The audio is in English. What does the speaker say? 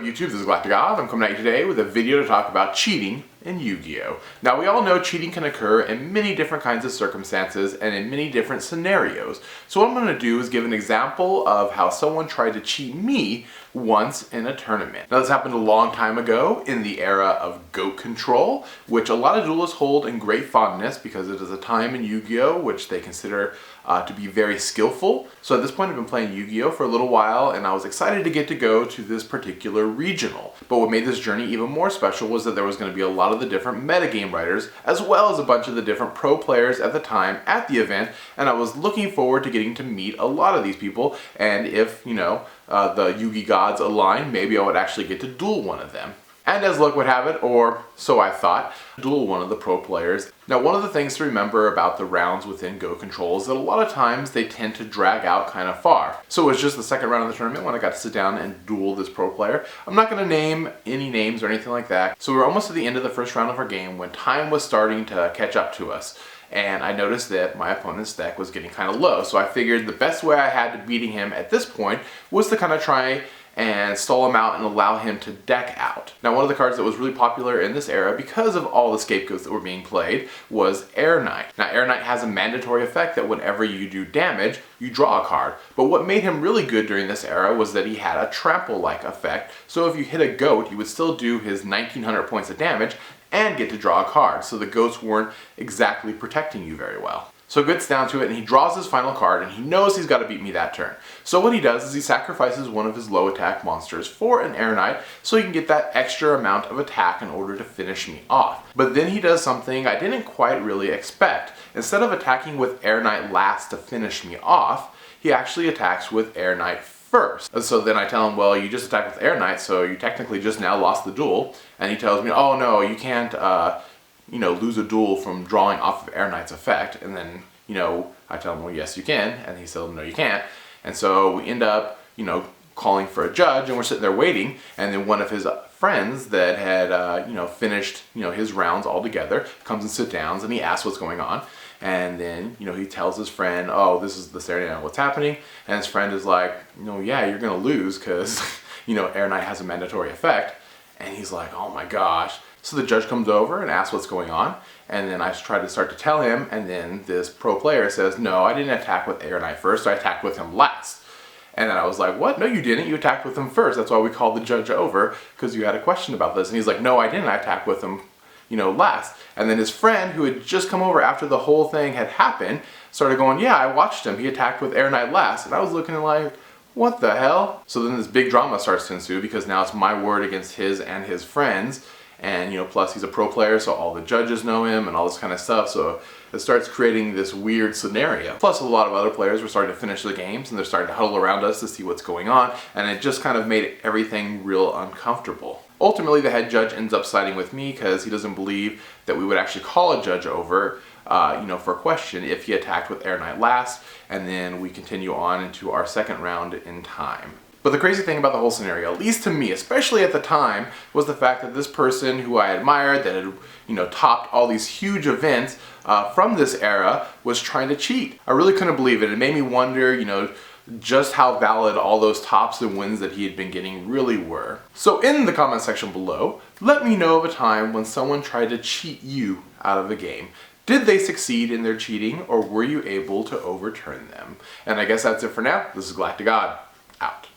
YouTube? This is GalacticGod. I'm coming at you today with a video to talk about cheating in Yu-Gi-Oh! Now, we all know cheating can occur in many different kinds of circumstances and in many different scenarios. So what I'm going to do is give an example of how someone tried to cheat me once in a tournament. Now, this happened a long time ago in the era of GOAT control, which a lot of duelists hold in great fondness because it is a time in Yu-Gi-Oh! Which they consider to be very skillful. So at this point, I've been playing Yu-Gi-Oh! For a little while, and I was excited to get to go to this particular regional. But what made this journey even more special was that there was going to be a lot of the different metagame writers, as well as a bunch of the different pro players at the time at the event, and I was looking forward to getting to meet a lot of these people, and if, the Yugi gods align, maybe I would actually get to duel one of them. And as luck would have it, or so I thought, duel one of the pro players. Now, one of the things to remember about the rounds within Go Control is that a lot of times they tend to drag out kind of far. So it was just the second round of the tournament when I got to sit down and duel this pro player. I'm not going to name any names or anything like that. So we were almost at the end of the first round of our game when time was starting to catch up to us. And I noticed that my opponent's deck was getting kind of low. So I figured the best way I had to beating him at this point was to kind of try and stall him out and allow him to deck out. Now, one of the cards that was really popular in this era because of all the scapegoats that were being played was Air Knight. Now, Air Knight has a mandatory effect that whenever you do damage, you draw a card. But what made him really good during this era was that he had a trample-like effect. So if you hit a goat, you would still do his 1900 points of damage and get to draw a card. So the goats weren't exactly protecting you very well. So it gets down to it, and he draws his final card, and he knows he's got to beat me that turn. So what he does is he sacrifices one of his low attack monsters for an Air Knight so he can get that extra amount of attack in order to finish me off. But then he does something I didn't quite really expect. Instead of attacking with Air Knight last to finish me off, he actually attacks with Air Knight first. And so then I tell him, well, you just attacked with Air Knight, so you technically just now lost the duel. And he tells me, oh no, you can't lose a duel from drawing off of Air Knight's effect. And then, I tell him, well, yes, you can. And he said, no, you can't. And so we end up, calling for a judge, and we're sitting there waiting. And then one of his friends that had, finished, his rounds all together comes and sits down, and he asks what's going on. And then, he tells his friend, oh, this is the scenario, what's happening. And his friend is like, yeah, you're going to lose because, Air Knight has a mandatory effect. And he's like, oh my gosh. So the judge comes over and asks what's going on, and then I try to start to tell him, and then this pro player says, no, I didn't attack with Air Knight first, I attacked with him last. And then I was like, what? No, you didn't. You attacked with him first. That's why we called the judge over, because you had a question about this. And he's like, no, I didn't. I attacked with him, last. And then his friend, who had just come over after the whole thing had happened, started going, yeah, I watched him. He attacked with Air Knight last. And I was looking like, what the hell? So then this big drama starts to ensue because now it's my word against his and his friends. And, plus he's a pro player, so all the judges know him and all this kind of stuff. So it starts creating this weird scenario. Plus a lot of other players were starting to finish the games and they're starting to huddle around us to see what's going on. And it just kind of made everything real uncomfortable. Ultimately, the head judge ends up siding with me because he doesn't believe that we would actually call a judge over, for a question if he attacked with Air Knight last. And then we continue on into our second round in time. But the crazy thing about the whole scenario, at least to me, especially at the time, was the fact that this person who I admired, that had, topped all these huge events from this era, was trying to cheat. I really couldn't believe it. It made me wonder, just how valid all those tops and wins that he had been getting really were. So in the comment section below, let me know of a time when someone tried to cheat you out of a game. Did they succeed in their cheating, or were you able to overturn them? And I guess that's it for now. This is GalacticGod, out.